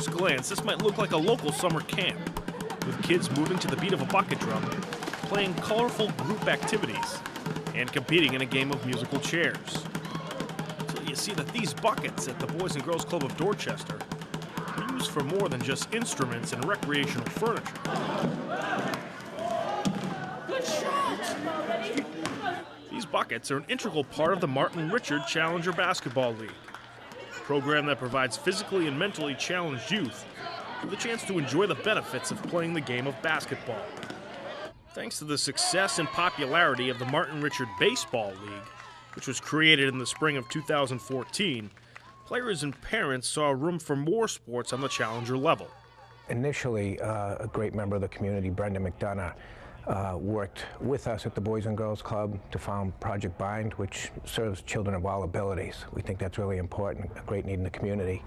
first glance, this might look like a local summer camp, with kids moving to the beat of a bucket drum, playing colorful group activities, and competing in a game of musical chairs. Until you see that these buckets at the Boys and Girls Club of Dorchester are used for more than just instruments and recreational furniture. Good shot! These buckets are an integral part of the Martin Richard Challenger Basketball League, a program that provides physically and mentally challenged youth with a chance to enjoy the benefits of playing the game of basketball. Thanks to the success and popularity of the Martin Richard Baseball League, which was created in the spring of 2014, players and parents saw room for more sports on the Challenger level. Initially, a great member of the community, Brenda McDonough, worked with us at the Boys and Girls Club to found Project Bind, which serves children of all abilities. We think that's really important, a great need in the community.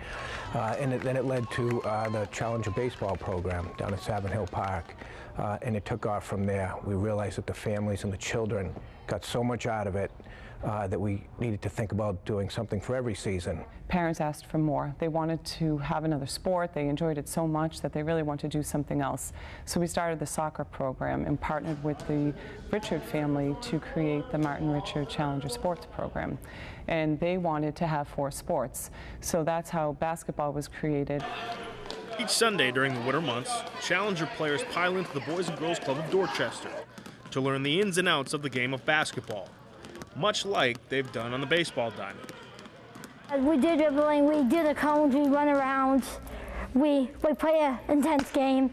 Then it led to the Challenger Baseball program down at Savin Hill Park, and it took off from there. We realized that the families and the children got so much out of it that we needed to think about doing something for every season. Parents asked for more. They wanted to have another sport. They enjoyed it so much that they really wanted to do something else. So we started the soccer program and partnered with the Richard family to create the Martin Richard Challenger Sports program. And they wanted to have 4 sports. So that's how basketball was created. Each Sunday during the winter months, Challenger players pile into the Boys and Girls Club of Dorchester to learn the ins and outs of the game of basketball, much like they've done on the baseball diamond. We do dribbling, we do the cones, we run around, we play an intense game.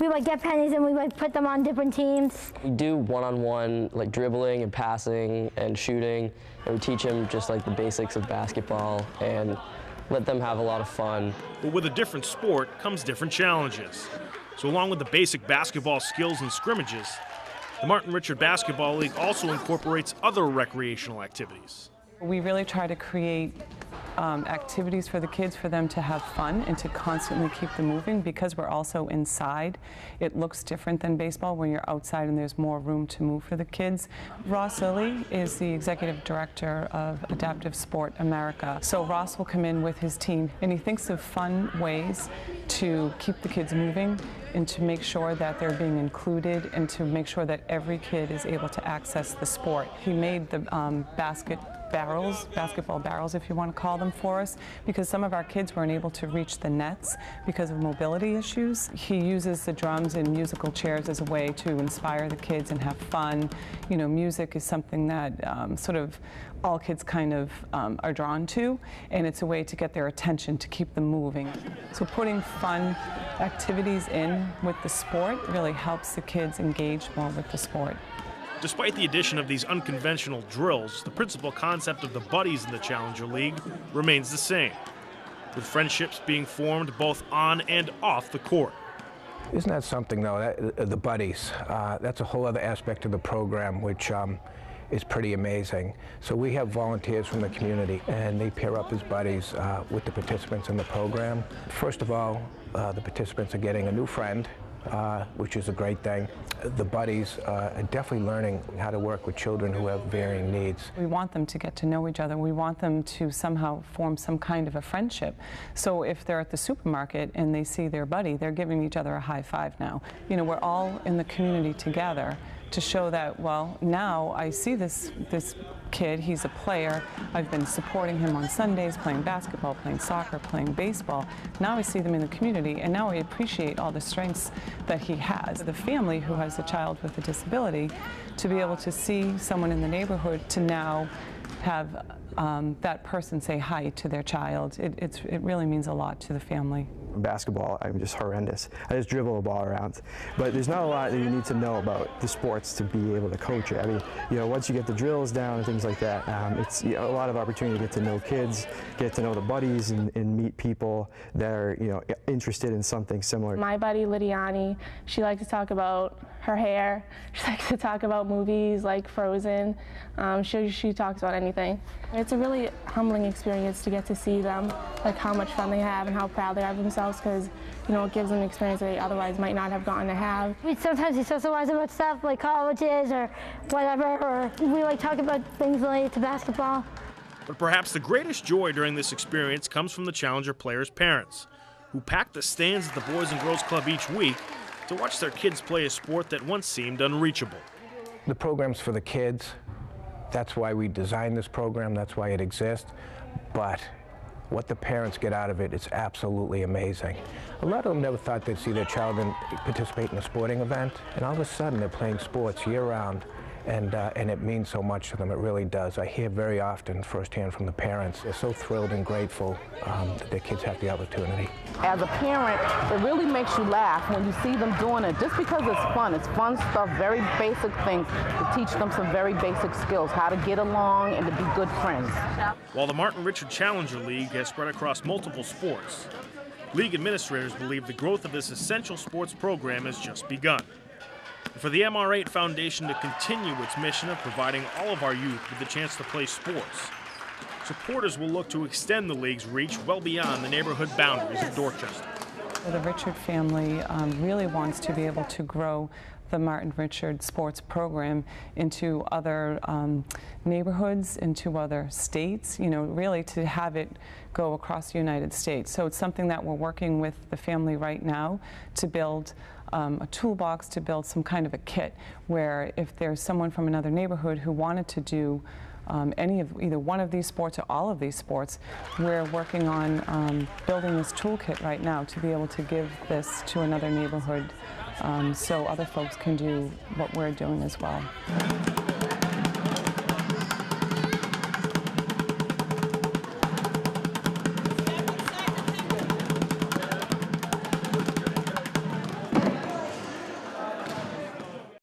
We get pennies and we put them on different teams. We do one-on-one like dribbling and passing and shooting, and we teach them just like the basics of basketball and let them have a lot of fun. But with a different sport comes different challenges. So along with the basic basketball skills and scrimmages, the Martin Richard Basketball League also incorporates other recreational activities. We really try to create activities for the kids for them to have fun and to constantly keep them moving, because we're also inside. It looks different than baseball when you're outside and there's more room to move for the kids. Ross Lilly is the executive director of Adaptive Sport America. So Ross will come in with his team and he thinks of fun ways to keep the kids moving and to make sure that they're being included and to make sure that every kid is able to access the sport. He made the basketball barrels, if you want to call them, for us, because some of our kids weren't able to reach the nets because of mobility issues. He uses the drums and musical chairs as a way to inspire the kids and have fun. You know, music is something that sort of all kids kind of are drawn to, and it's a way to get their attention, to keep them moving. So putting fun activities in with the sport really helps the kids engage more with the sport. Despite the addition of these unconventional drills, the principal concept of the buddies in the Challenger League remains the same, with friendships being formed both on and off the court. Isn't that something, though, the buddies? That's a whole other aspect of the program, which is pretty amazing. So we have volunteers from the community, and they pair up as buddies with the participants in the program. First of all, the participants are getting a new friend, which is a great thing. The buddies are definitely learning how to work with children who have varying needs. We want them to get to know each other. We want them to somehow form some kind of a friendship. So if they're at the supermarket and they see their buddy, they're giving each other a high five now. You know, we're all in the community together to show that, well, now I see this kid, he's a player. I've been supporting him on Sundays, playing basketball, playing soccer, playing baseball. Now I see them in the community, and now I appreciate all the strengths that he has. The family who has a child with a disability, to be able to see someone in the neighborhood, to now have that person say hi to their child, it really means a lot to the family. Basketball, I'm just horrendous. I just dribble the ball around. But there's not a lot that you need to know about the sports to be able to coach it. I mean, you know, once you get the drills down and things like that, it's a lot of opportunity to get to know kids, get to know the buddies, and meet people that are, you know, interested in something similar. My buddy Lidiani, she likes to talk about her hair. She likes to talk about movies like Frozen. She talks about anything. It's a really humbling experience to get to see them, like how much fun they have and how proud they are of themselves, because, you know, it gives them an experience that they otherwise might not have gotten to have. Sometimes we socialize about stuff like colleges or whatever, or we like talk about things related to basketball. But perhaps the greatest joy during this experience comes from the Challenger players' parents, who pack the stands at the Boys and Girls Club each week to watch their kids play a sport that once seemed unreachable. The program's for the kids. That's why we designed this program. That's why it exists. But what the parents get out of it is absolutely amazing. A lot of them never thought they'd see their child participate in a sporting event, and all of a sudden they're playing sports year-round, and it means so much to them. It really does. I hear very often firsthand from the parents. They're so thrilled and grateful that their kids have the opportunity. As a parent, it really makes you laugh when you see them doing it, just because it's fun. It's fun stuff, very basic things to teach them some very basic skills, how to get along and to be good friends. While the Martin Richard Challenger League has spread across multiple sports, league administrators believe the growth of this essential sports program has just begun. And for the MR8 Foundation to continue its mission of providing all of our youth with the chance to play sports, supporters will look to extend the league's reach well beyond the neighborhood boundaries of Dorchester. The Richard family really wants to be able to grow the Martin Richard sports program into other neighborhoods, into other states, you know, really to have it go across the United States. So it's something that we're working with the family right now to build a toolbox, to build some kind of a kit where if there's someone from another neighborhood who wanted to do any of either one of these sports or all of these sports, we're working on building this toolkit right now to be able to give this to another neighborhood so other folks can do what we're doing as well.